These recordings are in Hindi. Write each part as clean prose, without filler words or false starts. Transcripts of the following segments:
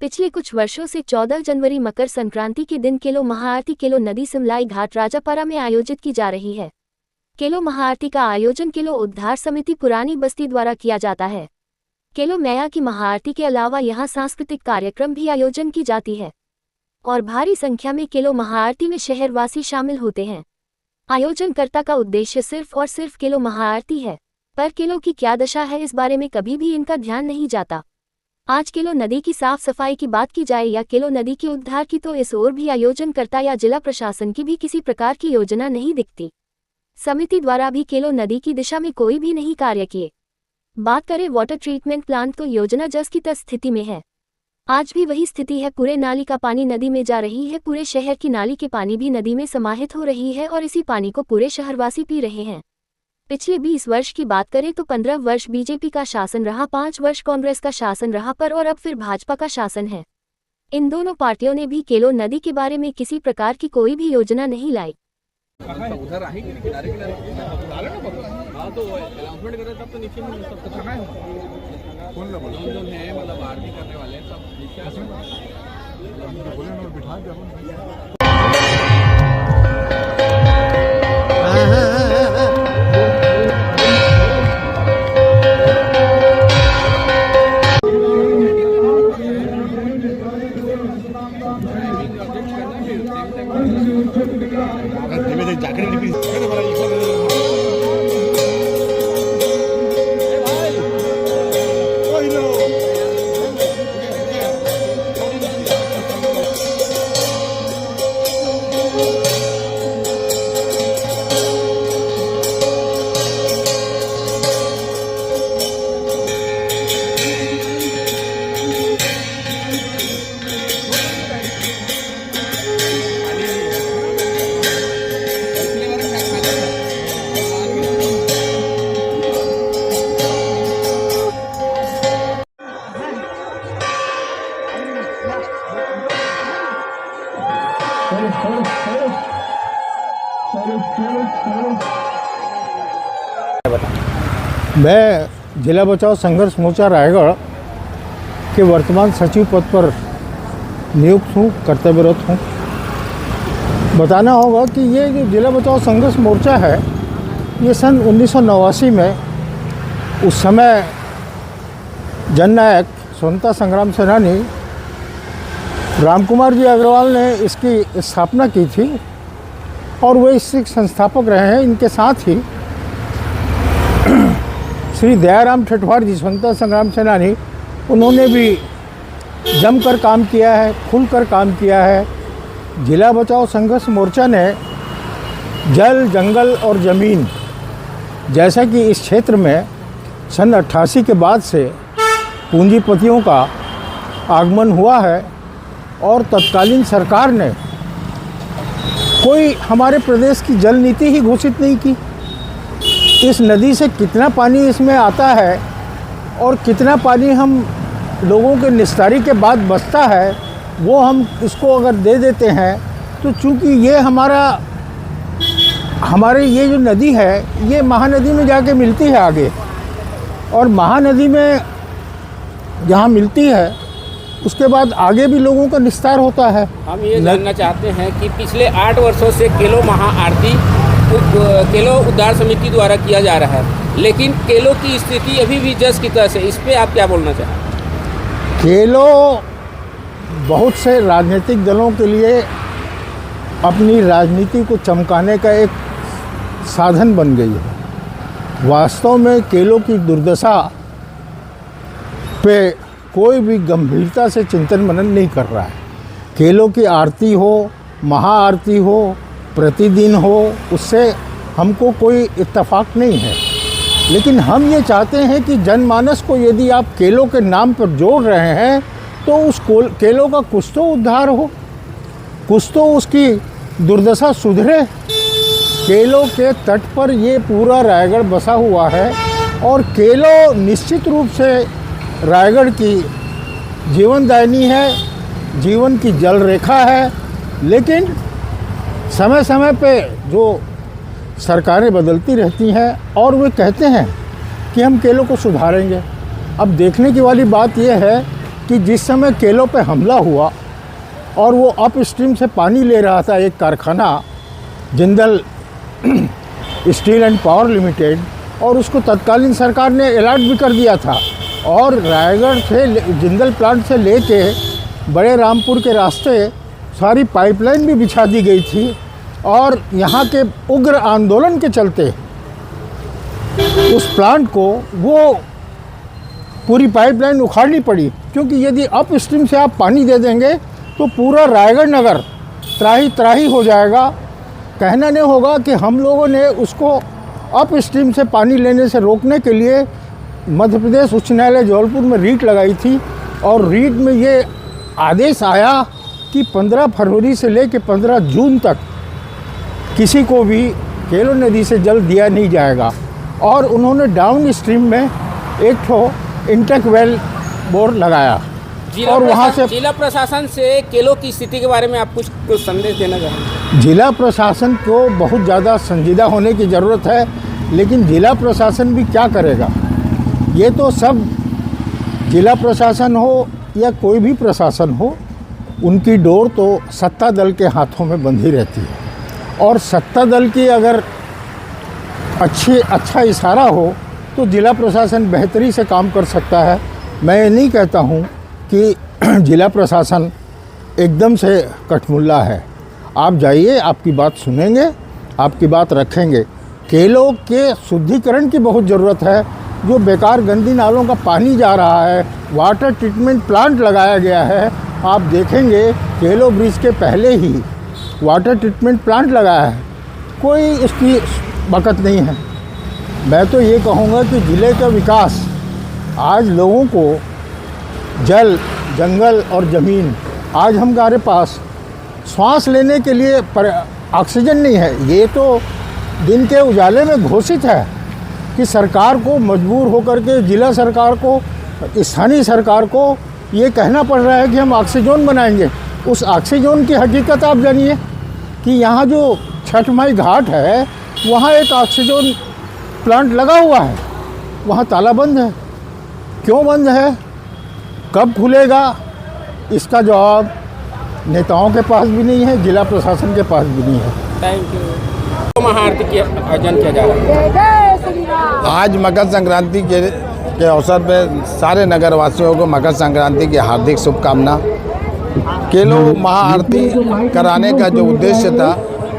पिछले कुछ वर्षों से 14 जनवरी मकर संक्रांति के दिन केलो महाआरती केलो नदी सिमलाई घाट राजापारा में आयोजित की जा रही है। केलो महाआरती का आयोजन केलो उद्धार समिति पुरानी बस्ती द्वारा किया जाता है। केलो मैया की महाआरती के अलावा यहाँ सांस्कृतिक कार्यक्रम भी आयोजन की जाती है और भारी संख्या में केलो महाआरती में शहरवासी शामिल होते हैं। आयोजनकर्ता का उद्देश्य सिर्फ और सिर्फ केलो महाआरती है, पर केलो की क्या दशा है इस बारे में कभी भी इनका ध्यान नहीं जाता। आज केलो नदी की साफ सफाई की बात की जाए या केलो नदी के उद्धार की, तो इस ओर भी आयोजनकर्ता या जिला प्रशासन की भी किसी प्रकार की योजना नहीं दिखती। समिति द्वारा भी केलो नदी की दिशा में कोई भी नहीं कार्य किए। बात करें वाटर ट्रीटमेंट प्लांट, तो योजना जस की तस स्थिति में है। आज भी वही स्थिति है। पूरे नाली का पानी नदी में जा रही है, पूरे शहर की नाली के पानी भी नदी में समाहित हो रही है और इसी पानी को पूरे शहरवासी पी रहे हैं। पिछले 20 वर्ष की बात करें तो 15 वर्ष बीजेपी का शासन रहा, 5 वर्ष कांग्रेस का शासन रहा, पर और अब फिर भाजपा का शासन है। इन दोनों पार्टियों ने भी केलो नदी के बारे में किसी प्रकार की कोई भी योजना नहीं लाई। उधर आएगी किनारे हाँ, तो अनाउंसमेंट कर रहे तब तो नीचे में सब कहाँ है कौन लोग जो है मतलब आरती करने वाले सब नीचे बोले ना बिठा दे। मैं जिला बचाव संघर्ष मोर्चा रायगढ़ के वर्तमान सचिव पद पर नियुक्त हूँ, कर्तव्यरत हूँ। बताना होगा कि ये जो जिला बचाव संघर्ष मोर्चा है, ये सन 1989 में उस समय जननायक स्वतंत्रता संग्राम सेनानी रामकुमार जी अग्रवाल ने इसकी स्थापना की थी और वे इसके संस्थापक रहे हैं। इनके साथ ही श्री दयाराम ठेठवार जी, स्वतंत्रता संग्राम सेनानी, उन्होंने भी जमकर काम किया है, खुलकर काम किया है। जिला बचाव संघर्ष मोर्चा ने जल, जंगल और ज़मीन, जैसा कि इस क्षेत्र में सन 88 के बाद से पूंजीपतियों का आगमन हुआ है और तत्कालीन सरकार ने कोई हमारे प्रदेश की जल नीति ही घोषित नहीं की। इस नदी से कितना पानी इसमें आता है और कितना पानी हम लोगों के निस्तारी के बाद बचता है, वो हम इसको अगर दे देते हैं तो चूँकि ये हमारे ये जो नदी है, ये महानदी में जाके मिलती है आगे, और महानदी में जहाँ मिलती है उसके बाद आगे भी लोगों का निस्तार होता है। हम ये जानना चाहते हैं कि पिछले 8 वर्षों से केलो महाआरती केलो उद्धार समिति द्वारा किया जा रहा है, लेकिन केलो की स्थिति अभी भी जस की तस है। इस पे आप क्या बोलना चाहें? केलो बहुत से राजनीतिक दलों के लिए अपनी राजनीति को चमकाने का एक साधन बन गई है। वास्तव में केलो की दुर्दशा पे कोई भी गंभीरता से चिंतन मनन नहीं कर रहा है। केलो की आरती हो, महाआरती हो, प्रतिदिन हो, उससे हमको कोई इत्तेफाक नहीं है, लेकिन हम ये चाहते हैं कि जनमानस को यदि आप केलो के नाम पर जोड़ रहे हैं तो उस केलो का कुछ तो उद्धार हो, कुछ तो उसकी दुर्दशा सुधरे। केलो के तट पर ये पूरा रायगढ़ बसा हुआ है और केलो निश्चित रूप से रायगढ़ की जीवनदायिनी है, जीवन की जल रेखा है। लेकिन समय समय पे जो सरकारें बदलती रहती हैं और वे कहते हैं कि हम केलो को सुधारेंगे। अब देखने की वाली बात यह है कि जिस समय केलों पे हमला हुआ और वो अप स्ट्रीम से पानी ले रहा था एक कारखाना Jindal steel and power limited, और उसको तत्कालीन सरकार ने अलर्ट भी कर दिया था, और रायगढ़ से जिंदल प्लांट से लेके बड़े रामपुर के रास्ते सारी पाइपलाइन भी बिछा दी गई थी, और यहाँ के उग्र आंदोलन के चलते उस प्लांट को वो पूरी पाइपलाइन उखाड़नी पड़ी, क्योंकि यदि अप स्ट्रीम से आप पानी दे देंगे तो पूरा रायगढ़ नगर त्राही त्राही हो जाएगा। कहना नहीं होगा कि हम लोगों ने उसको अप स्ट्रीम से पानी लेने से रोकने के लिए मध्य प्रदेश उच्च न्यायालय जबलपुर में रीट लगाई थी, और रीट में ये आदेश आया कि 15 फरवरी से लेकर 15 जून तक किसी को भी केलो नदी से जल दिया नहीं जाएगा। और उन्होंने डाउन स्ट्रीम में एक ठो इंटेक वेल बोर लगाया, और वहाँ से जिला प्रशासन से केलों की स्थिति के बारे में आप कुछ संदेश देना चाहेंगे? जिला प्रशासन को बहुत ज़्यादा संजीदा होने की ज़रूरत है, लेकिन जिला प्रशासन भी क्या करेगा? ये तो सब जिला प्रशासन हो या कोई भी प्रशासन हो, उनकी डोर तो सत्ता दल के हाथों में बंधी रहती है, और सत्ता दल की अगर अच्छा इशारा हो तो जिला प्रशासन बेहतरी से काम कर सकता है। मैं ये नहीं कहता हूँ कि जिला प्रशासन एकदम से कठमुल्ला है। आप जाइए, आपकी बात सुनेंगे, आपकी बात रखेंगे। केलों के शुद्धिकरण की बहुत ज़रूरत है। जो बेकार गंदी नालों का पानी जा रहा है, वाटर ट्रीटमेंट प्लांट लगाया गया है, आप देखेंगे केलो ब्रिज के पहले ही वाटर ट्रीटमेंट प्लांट लगाया है, कोई इसकी बकत नहीं है। मैं तो ये कहूँगा कि ज़िले का विकास, आज लोगों को जल, जंगल और ज़मीन, आज हमारे पास सांस लेने के लिए ऑक्सीजन नहीं है। ये तो दिन के उजाले में घोषित है कि सरकार को मजबूर होकर के जिला सरकार को, स्थानीय सरकार को ये कहना पड़ रहा है कि हम ऑक्सीजन बनाएंगे। उस ऑक्सीजन की हकीकत आप जानिए कि यहाँ जो छठ माई घाट है, वहाँ एक ऑक्सीजन प्लांट लगा हुआ है, वहाँ ताला बंद है। क्यों बंद है, कब खुलेगा, इसका जवाब नेताओं के पास भी नहीं है, जिला प्रशासन के पास भी नहीं है। Thank you. महाआरती की आयोजन किया जा रहा है आज मकर संक्रांति के अवसर पर सारे नगरवासियों को मकर संक्रांति की हार्दिक शुभकामना। केलो महाआरती कराने का जो उद्देश्य था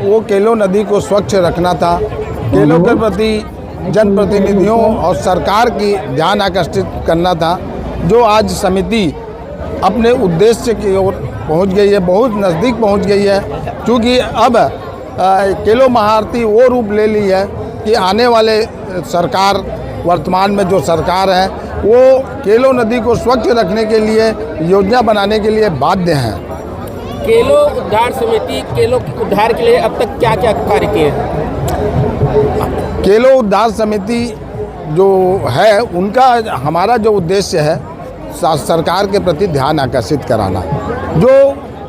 वो केलो नदी को स्वच्छ रखना था, केलो के प्रति जनप्रतिनिधियों और सरकार की ध्यान आकर्षित करना था, जो आज समिति अपने उद्देश्य की ओर पहुंच गई है, बहुत नज़दीक पहुंच गई है। क्योंकि अब केलो महाआरती वो रूप ले ली है कि आने वाले सरकार, वर्तमान में जो सरकार है, वो केलो नदी को स्वच्छ रखने के लिए योजना बनाने के लिए बाध्य हैं। केलो उद्धार समिति केलो के उद्धार के लिए अब तक क्या क्या कार्य किए हैं? केलो उद्धार समिति जो है, उनका हमारा जो उद्देश्य है सरकार के प्रति ध्यान आकर्षित कराना। जो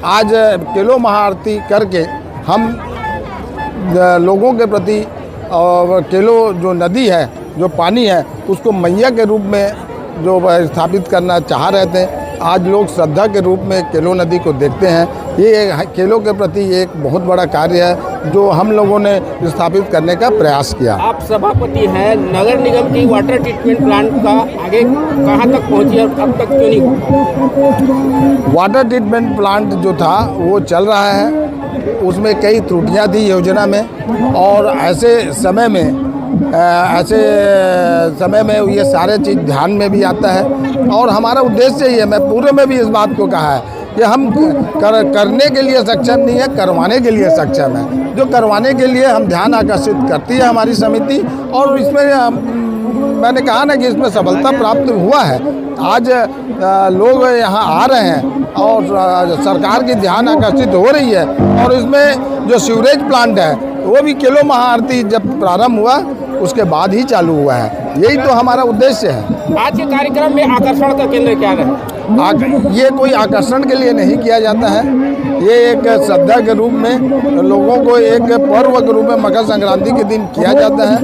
आज केलो महाआरती करके हम लोगों के प्रति केलो जो नदी है, जो पानी है, उसको मैया के रूप में जो स्थापित करना चाह रहे थे, आज लोग श्रद्धा के रूप में केलो नदी को देखते हैं। ये केलो के प्रति एक बहुत बड़ा कार्य है जो हम लोगों ने स्थापित करने का प्रयास किया। आप सभापति हैं, नगर निगम की वाटर ट्रीटमेंट प्लांट का आगे कहाँ तक पहुँची और अब तक क्यों नहीं हुआ? वाटर ट्रीटमेंट प्लांट जो था वो चल रहा है, उसमें कई त्रुटियां थी योजना में, और ऐसे समय में ये सारे चीज़ ध्यान में भी आता है। और हमारा उद्देश्य ही है, मैं पूरे में भी इस बात को कहा है कि हम करने के लिए सक्षम नहीं है, करवाने के लिए सक्षम है। जो करवाने के लिए हम ध्यान आकर्षित करती है हमारी समिति, और इसमें मैंने कहा ना कि इसमें सफलता प्राप्त हुआ है। आज लोग यहाँ आ रहे हैं और सरकार की ध्यान आकर्षित हो रही है, और इसमें जो सीवरेज प्लांट है वो भी केलो महाआरती जब प्रारंभ हुआ उसके बाद ही चालू हुआ है। यही तो हमारा उद्देश्य है। आज के कार्यक्रम में आकर्षण का केंद्र क्या रहा? ये कोई आकर्षण के लिए नहीं किया जाता है, ये एक श्रद्धा के रूप में लोगों को एक पर्व के रूप में मकर संक्रांति के दिन किया जाता है।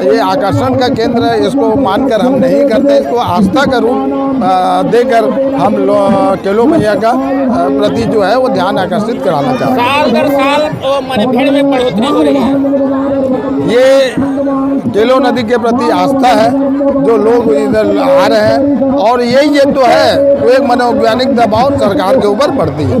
ये आकर्षण का केंद्र है, इसको मानकर हम नहीं करते, इसको आस्था का रूप देकर हम केलो मैया का प्रति जो है वो ध्यान आकर्षित कराना चाहते हैं। साल दर साल माने भीड़ में बढ़ोतरी हो रही है। ये केलो नदी के प्रति आस्था है जो लोग इधर आ रहे हैं, और ये तो है वो एक मनोवैज्ञानिक दबाव सरकार के ऊपर पड़ती है।